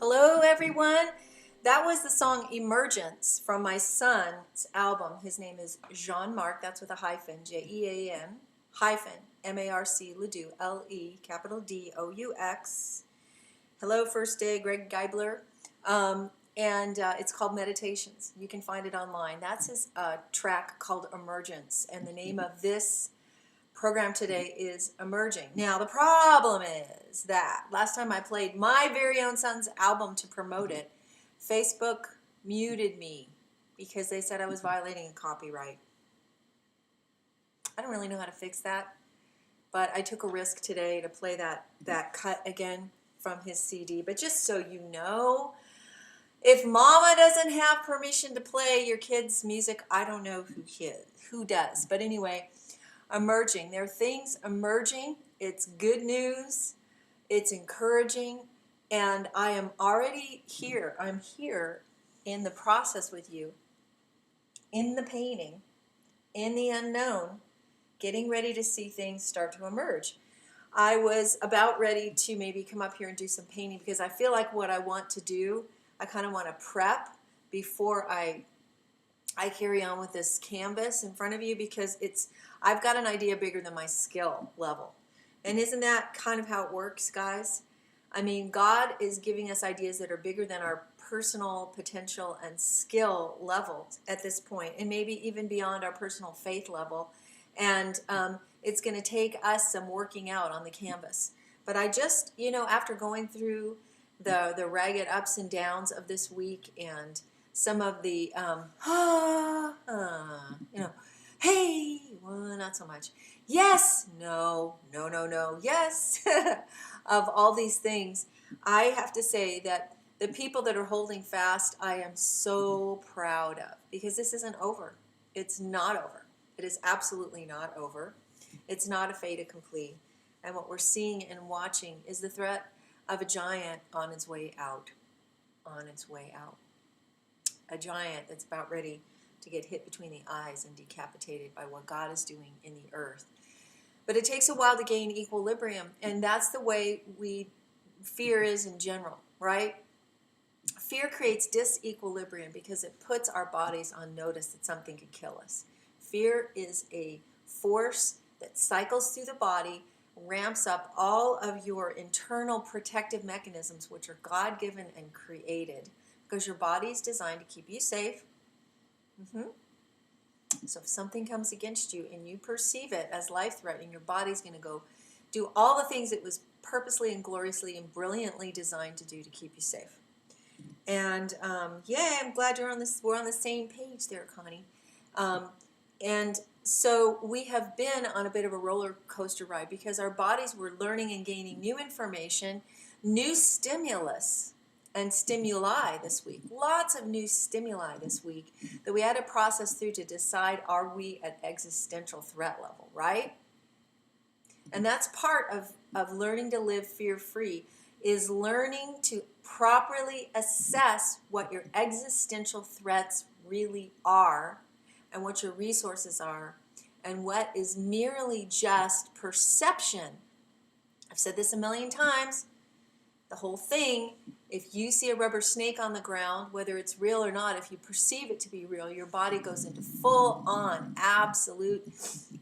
Hello, everyone. That was the song Emergence from my son's album. His name is Jean-Marc, that's with a hyphen, Jean, hyphen, M-A-R-C, Ledoux, L-E, capital D-O-U-X. Hello, First Day, Greg Geibler. It's called Meditations. You can find it online. That's his track called Emergence, and the name of this program today is Emerging. Now, the problem is that last time I played my very own son's album to promote it, Facebook muted me because they said I was violating copyright. I don't really know how to fix that, but I took a risk today to play that cut again from his CD. But just so you know, if mama doesn't have permission to play your kid's music, I don't know who does. But anyway, emerging. There are things emerging. It's good news. It's encouraging. And I am already here. I'm here in the process with you, in the painting, in the unknown, getting ready to see things start to emerge. I was about ready to maybe come up here and do some painting because I feel like what I want to do, I kind of want to prep before I carry on with this canvas in front of you, because I've got an idea bigger than my skill level. And isn't that kind of how it works, guys? I mean, God is giving us ideas that are bigger than our personal potential and skill levels at this point, and maybe even beyond our personal faith level. And it's going to take us some working out on the canvas. But I just, after going through the ragged ups and downs of this week, and some of the, hey, well, not so much. Yes, no, yes, of all these things, I have to say that the people that are holding fast, I am so proud of, because this isn't over. It's not over. It is absolutely not over. It's not a fait accompli. And what we're seeing and watching is the threat of a giant on its way out. A giant that's about ready to get hit between the eyes and decapitated by what God is doing in the earth. But it takes a while to gain equilibrium, and that's the way fear is in general, right? Fear creates disequilibrium because it puts our bodies on notice that something could kill us. Fear is a force that cycles through the body, ramps up all of your internal protective mechanisms, which are God-given and created, because your body is designed to keep you safe. So if something comes against you and you perceive it as life-threatening, your body's going to go do all the things it was purposely and gloriously and brilliantly designed to do to keep you safe. And I'm glad we're on the same page there, Connie. And so we have been on a bit of a roller coaster ride because our bodies were learning and gaining new information, new stimulus and stimuli this week. Lots of new stimuli this week that we had to process through to decide, are we at existential threat level, right? And that's part of learning to live fear-free, is learning to properly assess what your existential threats really are and what your resources are, and what is merely just perception. I've said this a million times. The whole thing, if you see a rubber snake on the ground, whether it's real or not, if you perceive it to be real, your body goes into full-on, absolute,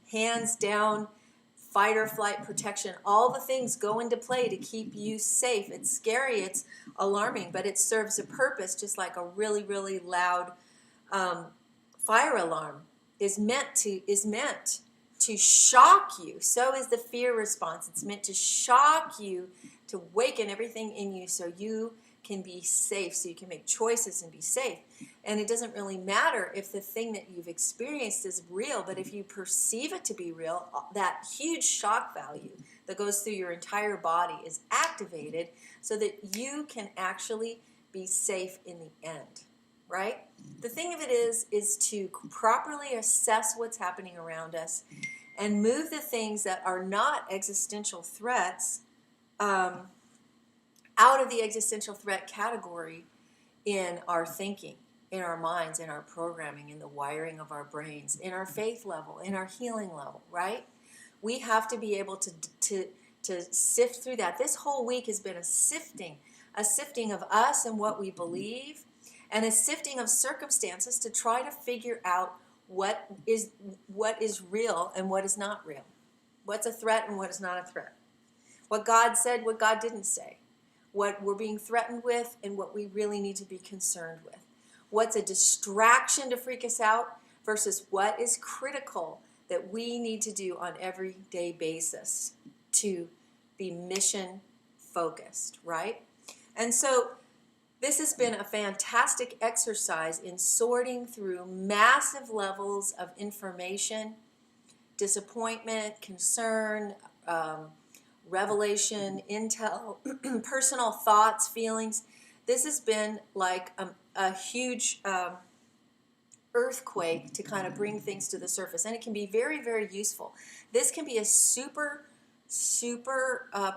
hands-down, fight or flight protection. All the things go into play to keep you safe. It's scary, it's alarming, but it serves a purpose, just like a really, really loud fire alarm is meant to shock you. So is the fear response. It's meant to shock you, to waken everything in you so you can be safe, so you can make choices and be safe. And it doesn't really matter if the thing that you've experienced is real, but if you perceive it to be real, that huge shock value that goes through your entire body is activated so that you can actually be safe in the end, right? The thing of it is to properly assess what's happening around us and move the things that are not existential threats out of the existential threat category in our thinking, in our minds, in our programming, in the wiring of our brains, in our faith level, in our healing level, right? We have to be able to sift through that. This whole week has been a sifting, a sifting of us and what we believe, and a sifting of circumstances to try to figure out what is real and what is not real. What's a threat and what is not a threat. What God said, what God didn't say. What we're being threatened with and what we really need to be concerned with. What's a distraction to freak us out versus what is critical that we need to do on everyday basis to be mission focused, right? And so this has been a fantastic exercise in sorting through massive levels of information, disappointment, concern, revelation, intel, personal thoughts, feelings. This has been like a huge earthquake to kind of bring things to the surface, and it can be very, very useful. This can be a super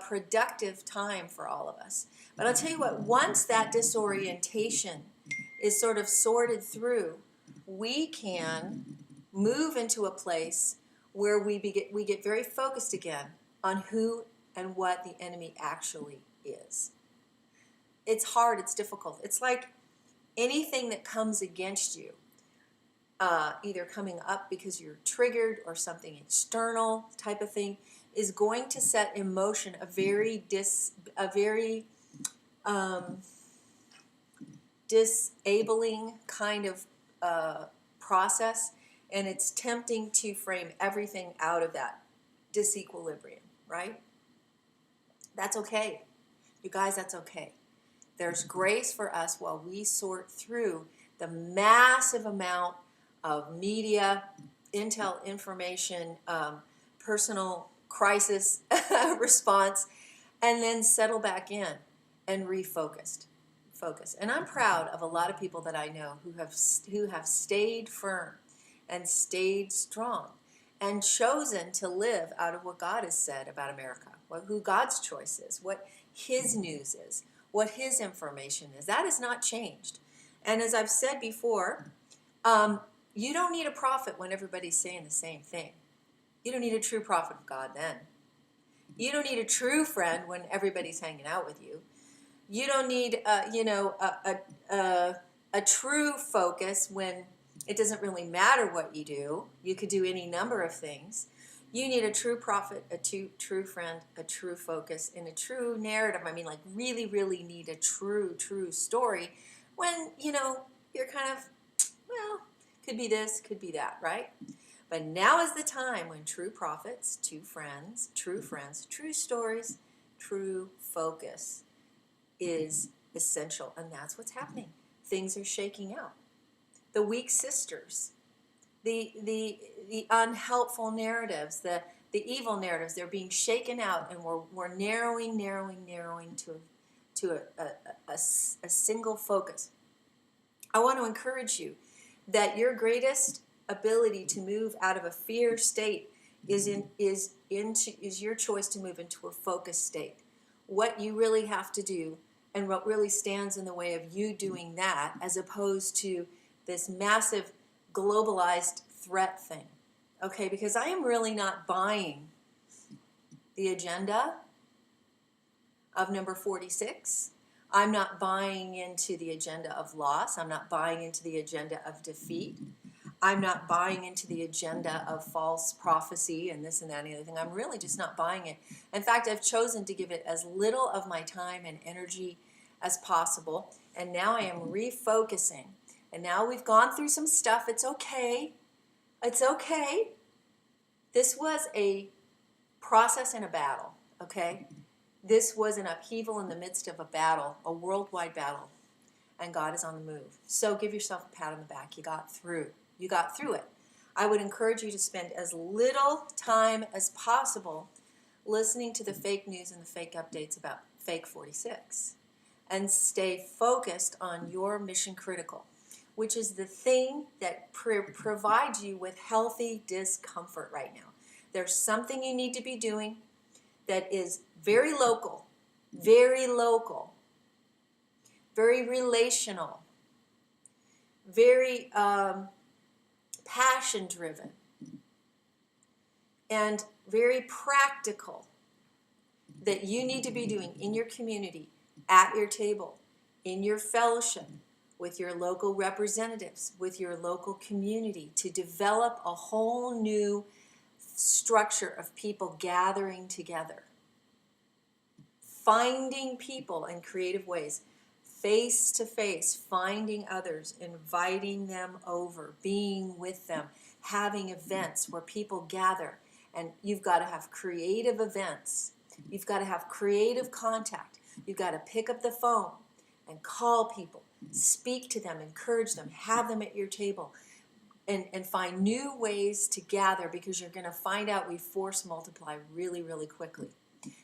productive time for all of us. But I'll tell you what, once that disorientation is sort of sorted through, we can move into a place where we get very focused again on who and what the enemy actually is. It's hard, it's difficult. It's like anything that comes against you, either coming up because you're triggered or something external type of thing, is going to set in motion a very disabling kind of process, and it's tempting to frame everything out of that disequilibrium, right? That's okay. You guys, that's okay. There's grace for us while we sort through the massive amount of media, intel, information, personal crisis response, and then settle back in and focus. And I'm proud of a lot of people that I know who have stayed firm and stayed strong and chosen to live out of what God has said about America, who God's choice is, what his news is, what his information is. That has not changed. And as I've said before, you don't need a prophet when everybody's saying the same thing. You don't need a true prophet of God then. You don't need a true friend when everybody's hanging out with you. You don't need, a true focus when it doesn't really matter what you do. You could do any number of things. You need a true prophet, a true friend, a true focus, and a true narrative. I mean, like really, really need a true story when, you're kind of, well, could be this, could be that, right? But now is the time when true prophets, true friends, true stories, true focus is essential. And that's what's happening. Things are shaking out. The weak sisters, the unhelpful narratives, the evil narratives, they're being shaken out, and we're narrowing to a single focus. I want to encourage you that your greatest ability to move out of a fear state is your choice to move into a focused state. What you really have to do and what really stands in the way of you doing that, as opposed to this massive globalized threat thing. Okay, because I am really not buying the agenda of number 46. I'm not buying into the agenda of loss. I'm not buying into the agenda of defeat. I'm not buying into the agenda of false prophecy and this and that and the other thing. I'm really just not buying it. In fact, I've chosen to give it as little of my time and energy as possible. And now I am refocusing. And now we've gone through some stuff. It's okay. It's okay. This was a process and a battle, okay? This was an upheaval in the midst of a battle, a worldwide battle. And God is on the move. So give yourself a pat on the back. You got through. You got through it. I would encourage you to spend as little time as possible listening to the fake news and the fake updates about fake 46. And stay focused on your mission critical, which is the thing that provides you with healthy discomfort right now. There's something you need to be doing that is very local, very relational, very passion-driven, and very practical, that you need to be doing in your community at your table, in your fellowship, with your local representatives, with your local community, to develop a whole new structure of people gathering together, finding people in creative ways, face to face, finding others, inviting them over, being with them, having events where people gather. And you've got to have creative events. You've got to have creative contact. You've got to pick up the phone and call people, speak to them, encourage them, have them at your table, and find new ways to gather, because you're going to find out we force multiply really, really quickly.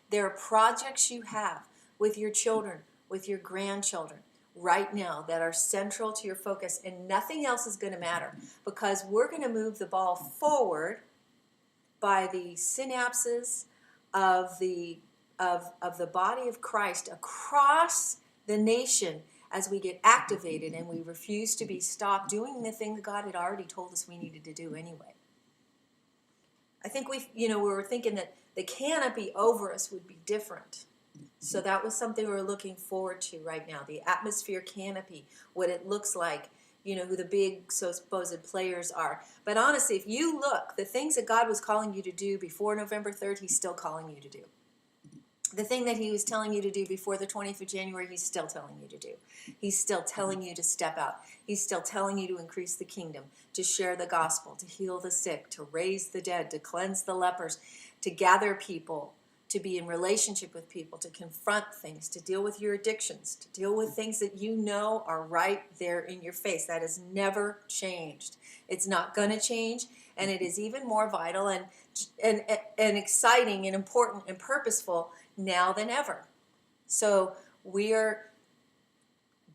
There are projects you have with your children, with your grandchildren right now that are central to your focus, and nothing else is going to matter, because we're going to move the ball forward by the synapses of the body of Christ across the nation as we get activated and we refuse to be stopped doing the thing that God had already told us we needed to do anyway. I think we were thinking that the canopy over us would be different. So that was something we were looking forward to right now, the atmosphere canopy, what it looks like, who the big supposed players are. But honestly, if you look, the things that God was calling you to do before November 3rd, he's still calling you to do. The thing that he was telling you to do before the 20th of January, he's still telling you to do. He's still telling you to step out. He's still telling you to increase the kingdom, to share the gospel, to heal the sick, to raise the dead, to cleanse the lepers, to gather people, to be in relationship with people, to confront things, to deal with your addictions, to deal with things that you know are right there in your face. That has never changed. It's not going to change, and it is even more vital and exciting and important and purposeful now than ever. So we are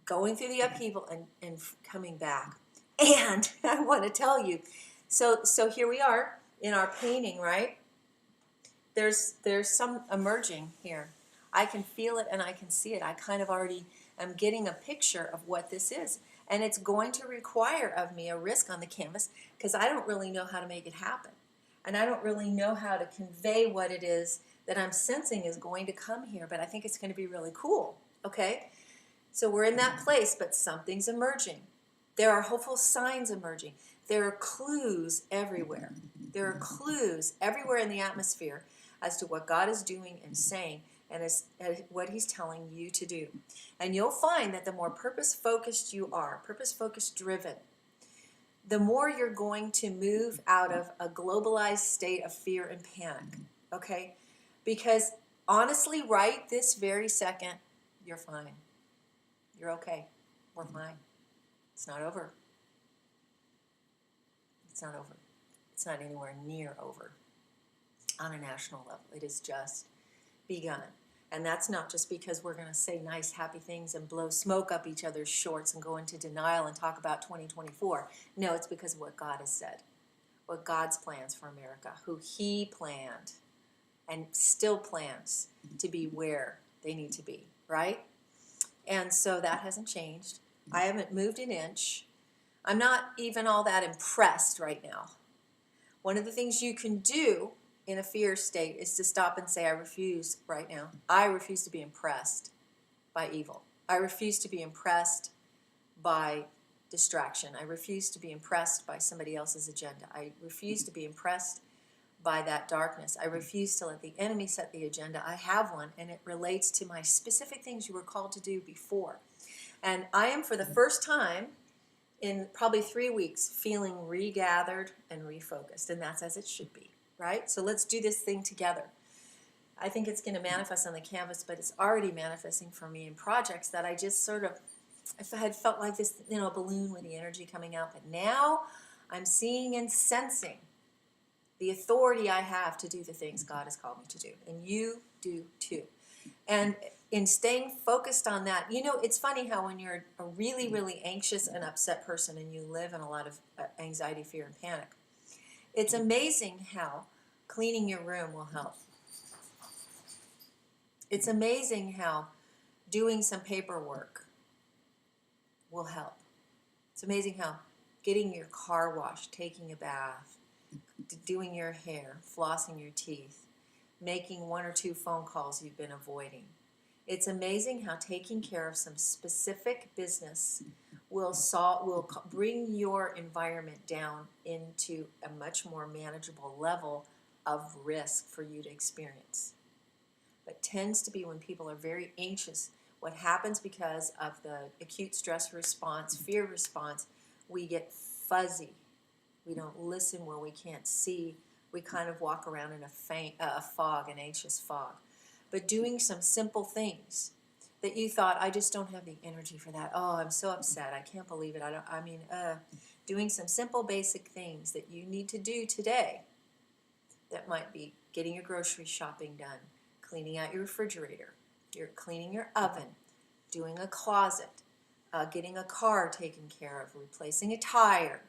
going through the upheaval and coming back. And I want to tell you, so here we are in our painting, right? There's some emerging here. I can feel it and I can see it. I kind of already am getting a picture of what this is. And it's going to require of me a risk on the canvas, because I don't really know how to make it happen. And I don't really know how to convey what it is that I'm sensing is going to come here, but I think it's going to be really cool, okay? So we're in that place, but something's emerging. There are hopeful signs emerging. There are clues everywhere. There are clues everywhere in the atmosphere as to what God is doing and saying, and as what he's telling you to do. And you'll find that the more purpose-focused you are, purpose-focused driven, the more you're going to move out of a globalized state of fear and panic, okay? Because honestly, right this very second, you're fine. You're okay. We're fine. It's not over. It's not over. It's not anywhere near over on a national level. It has just begun. And that's not just because we're going to say nice, happy things and blow smoke up each other's shorts and go into denial and talk about 2024. No, it's because of what God has said, what God's plans for America, who he planned and still plans to be where they need to be, right? And so that hasn't changed. I haven't moved an inch. I'm not even all that impressed right now. One of the things you can do in a fear state is to stop and say, I refuse right now. I refuse to be impressed by evil. I refuse to be impressed by distraction. I refuse to be impressed by somebody else's agenda. I refuse to be impressed by that darkness. I refuse to let the enemy set the agenda. I have one, and it relates to my specific things you were called to do before. And I am, for the first time in probably 3 weeks, feeling regathered and refocused, and that's as it should be, right? So let's do this thing together. I think it's going to manifest on the canvas, but it's already manifesting for me in projects that I just sort of, I had felt like this, balloon with the energy coming out, but now I'm seeing and sensing the authority I have to do the things God has called me to do, and you do too. And in staying focused on that, it's funny how when you're a really, really anxious and upset person and you live in a lot of anxiety, fear, and panic, it's amazing how cleaning your room will help. It's amazing how doing some paperwork will help. It's amazing how getting your car washed, taking a bath, doing your hair, flossing your teeth, making 1 or 2 phone calls you've been avoiding, It's amazing how taking care of some specific business will bring your environment down into a much more manageable level of risk for you to experience. But tends to be when people are very anxious. What happens because of the acute stress response, fear response, we get fuzzy. We don't listen where we can't see. We kind of walk around in a fog, an anxious fog. But doing some simple things that you thought, I just don't have the energy for that. Oh, I'm so upset. I can't believe it. Doing some simple basic things that you need to do today. That might be getting your grocery shopping done, cleaning out your refrigerator, you're cleaning your oven, doing a closet, getting a car taken care of, replacing a tire,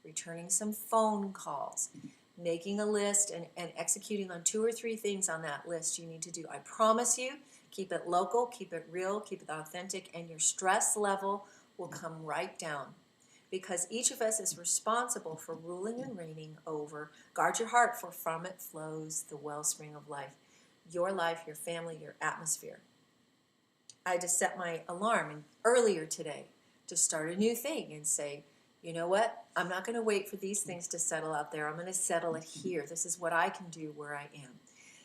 returning some phone calls, making a list and executing on 2 or 3 things on that list you need to do. I promise you, keep it local, keep it real, keep it authentic, and your stress level will come right down. Because each of us is responsible for ruling and reigning over. Guard your heart, for from it flows the wellspring of life. Your life, your family, your atmosphere. I just set my alarm earlier today to start a new thing and say, you know what? I'm not going to wait for these things to settle out there. I'm going to settle it here. This is what I can do where I am.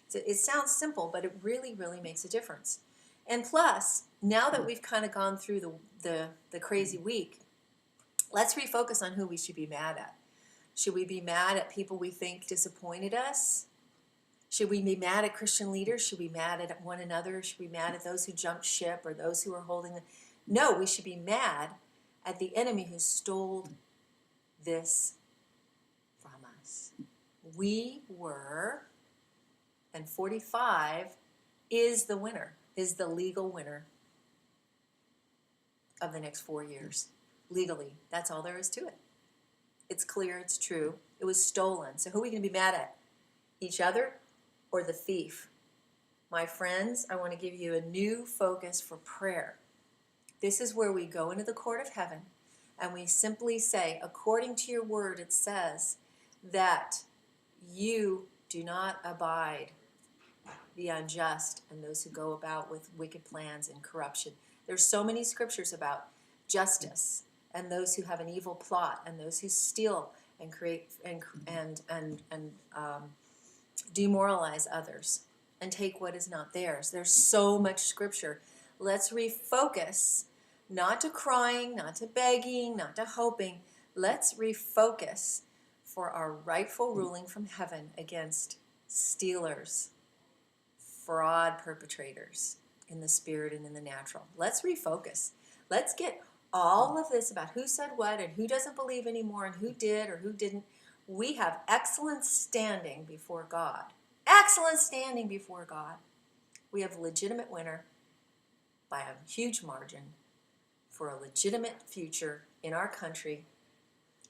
So it sounds simple, but it really, really makes a difference. And plus, now that we've kind of gone through the crazy week, let's refocus on who we should be mad at. Should we be mad at people we think disappointed us? Should we be mad at Christian leaders? Should we be mad at one another? Should we be mad at those who jumped ship or those who are holding the... No, we should be mad at the enemy who stole this from us. We were, and 45 is the winner, is the legal winner of the next 4 years. Legally, that's all there is to it. It's clear, it's true. It was stolen. So who are we going to be mad at? Each other or the thief? My friends, I want to give you a new focus for prayer. This is where we go into the court of heaven and we simply say, according to your word, it says that you do not abide the unjust and those who go about with wicked plans and corruption. There's so many scriptures about justice and those who have an evil plot and those who steal and create and demoralize others and take what is not theirs. There's so much scripture. Let's refocus, not to crying, not to begging, not to hoping. Let's refocus for our rightful ruling from heaven against stealers, fraud perpetrators in the spirit and in the natural. Let's refocus. Let's get all of this about who said what and who doesn't believe anymore and who did or who didn't. We have excellent standing before God. Excellent standing before God. We have a legitimate winner by a huge margin for a legitimate future in our country.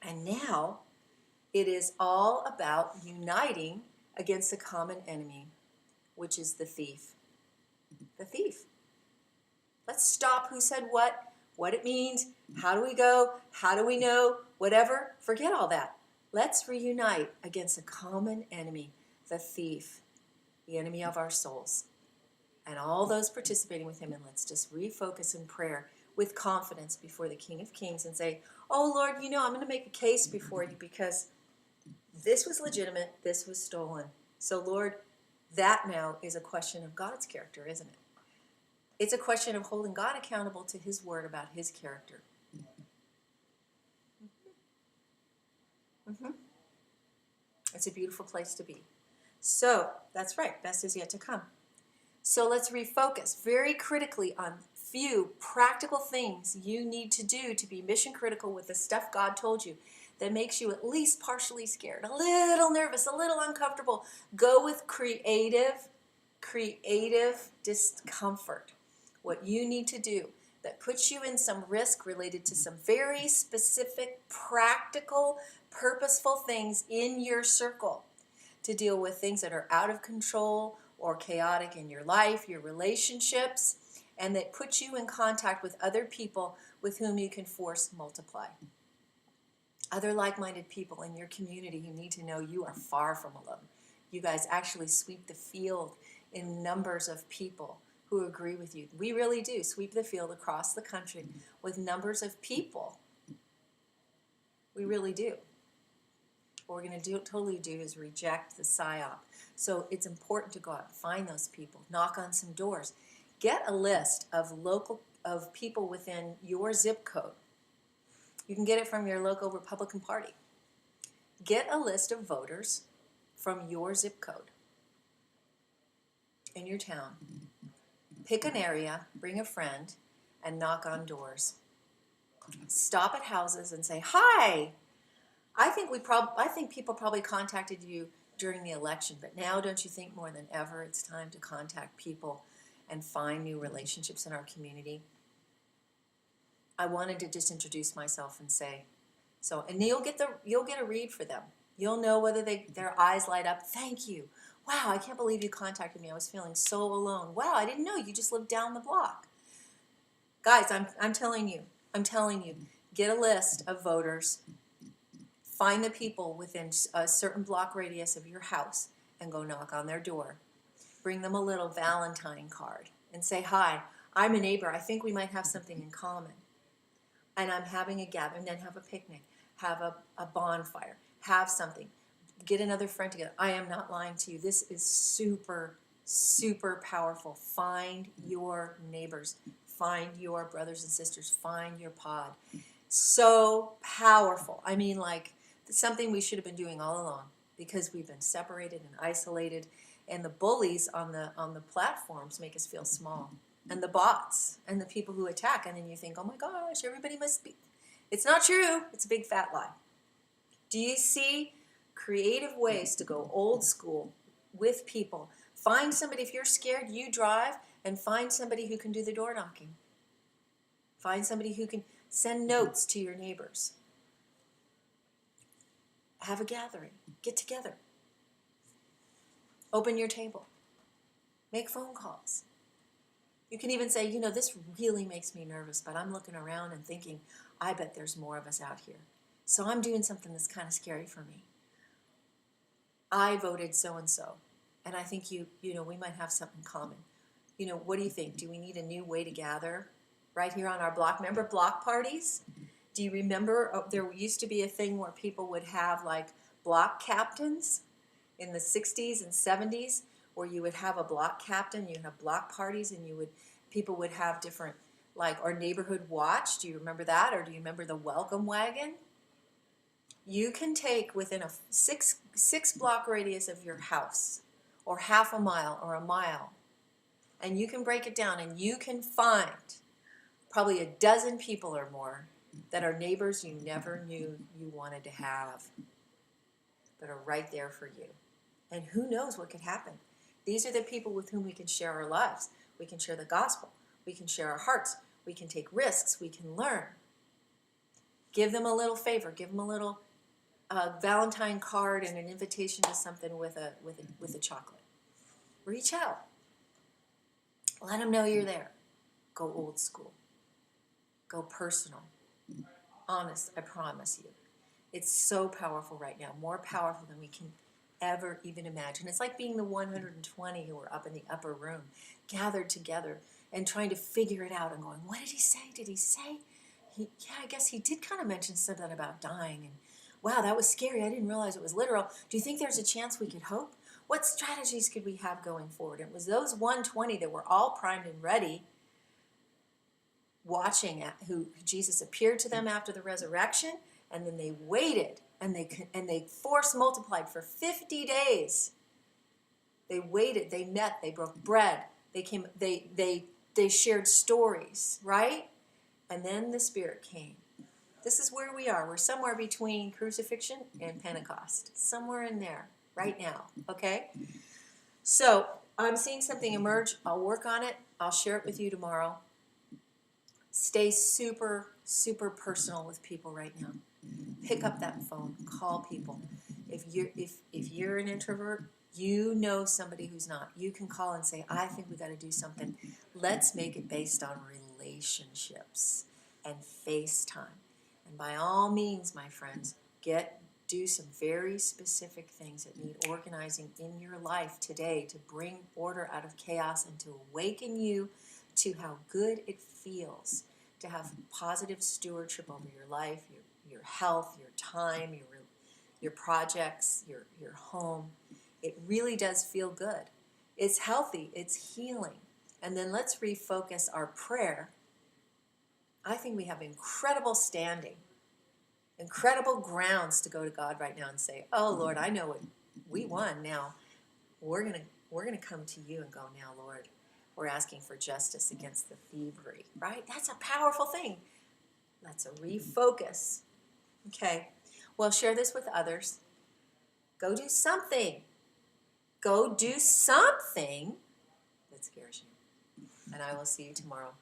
And now it is all about uniting against a common enemy, which is the thief. The thief. Let's stop who said what it means, how do we go, how do we know, whatever. Forget all that. Let's reunite against a common enemy, the thief, the enemy of our souls, and all those participating with him. And let's just refocus in prayer with confidence before the King of Kings and say, oh Lord, I'm going to make a case before you because this was legitimate, this was stolen. So Lord, that now is a question of God's character, isn't it? It's a question of holding God accountable to his word about his character. It's a beautiful place to be. So, that's right, best is yet to come. So let's refocus very critically on few practical things you need to do to be mission critical with the stuff God told you that makes you at least partially scared, a little nervous, a little uncomfortable. Go with creative discomfort. What you need to do that puts you in some risk related to some very specific, practical, purposeful things in your circle to deal with things that are out of control or chaotic in your life, your relationships, and that put you in contact with other people with whom you can force multiply. Other like-minded people in your community who need to know you are far from alone. You guys actually sweep the field in numbers of people who agree with you. We really do sweep the field across the country with numbers of people. We really do. What we're going to totally do is reject the psyop. So it's important to go out and find those people, knock on some doors, get a list of people within your zip code. You can get it from your local Republican Party. Get a list of voters from your zip code in your town. Pick an area, bring a friend, and knock on doors. Stop at houses and say, "Hi, I think people probably contacted you during the election, but now don't you think more than ever it's time to contact people and find new relationships in our community?" I wanted to just introduce myself and say, and you'll get a read for them. You'll know whether their eyes light up. "Thank you. Wow, I can't believe you contacted me. I was feeling so alone. Wow, I didn't know you just lived down the block." Guys, I'm telling you, get a list of voters, find the people within a certain block radius of your house, and go knock on their door. Bring them a little Valentine card and say, "Hi, I'm a neighbor. I think we might have something in common. And I'm having a gathering," then have a picnic, have a bonfire, have something. Get another friend together. I am not lying to you. This is super, super powerful. Find your neighbors. Find your brothers and sisters. Find your pod. So powerful. I mean, like, something we should have been doing all along, because we've been separated and isolated, and the bullies on the platforms make us feel small, and the bots and the people who attack, and then you think, "Oh my gosh, everybody must be." It's not true. It's a big fat lie. Do you see creative ways to go old school with people? Find somebody. If you're scared, you drive and find somebody who can do the door knocking. Find somebody who can send notes to your neighbors. Have a gathering. Get together. Open your table. Make phone calls. You can even say, "This really makes me nervous, but I'm looking around and thinking, I bet there's more of us out here. So I'm doing something that's kind of scary for me. I voted so-and-so, and I think we might have something common. What do you think? Do we need a new way to gather right here on our block? Remember block parties? Do you remember there used to be a thing where people would have like block captains in the 60s and 70s, where you would have a block captain, you'd have block parties, and people would have different, or neighborhood watch. Do you remember that? Or do you remember the welcome wagon? You can take within a six block radius of your house, or half a mile or a mile, and you can break it down, and you can find probably a dozen people or more that are neighbors you never knew you wanted to have, that are right there for you. And who knows what could happen? These are the people with whom we can share our lives. We can share the gospel. We can share our hearts. We can take risks. We can learn. Give them a little favor. Give them a little Valentine card and an invitation to something with a chocolate. Reach out. Let them know you're there. Go old school. Go personal. Honest, I promise you. It's so powerful right now. More powerful than we can ever even imagine. It's like being the 120 who were up in the upper room, gathered together and trying to figure it out and going, "What did he say? Did he say? I guess he did kind of mention something about dying. And wow, that was scary. I didn't realize it was literal. Do you think there's a chance we could hope? What strategies could we have going forward?" It was those 120 that were all primed and ready, watching who Jesus appeared to them after the resurrection, and then they waited, and they force multiplied for 50 days. They waited, they met, they broke bread, they came, they shared stories, right? And then the Spirit came. This is where we are. We're somewhere between crucifixion and Pentecost, somewhere in there right now, okay? So I'm seeing something emerge. I'll work on it. I'll share it with you tomorrow. Stay super, super personal with people right now. Pick up that phone. Call people. If you're an introvert, you know somebody who's not. You can call and say, "I think we got to do something. Let's make it based on relationships and FaceTime." And by all means, my friends, get do some very specific things that need organizing in your life today to bring order out of chaos and to awaken you to how good it feels to have positive stewardship over your life, your health, your time, your projects, your home. It really does feel good. It's healthy, it's healing. And then let's refocus our prayer. I think we have incredible standing, incredible grounds to go to God right now and say, "Oh Lord, I know what we won. Now we're gonna come to you and go, now Lord, we're asking for justice against the thievery." Right? That's a powerful thing. That's a refocus. Okay. Well, share this with others. Go do something. Go do something that scares you. And I will see you tomorrow.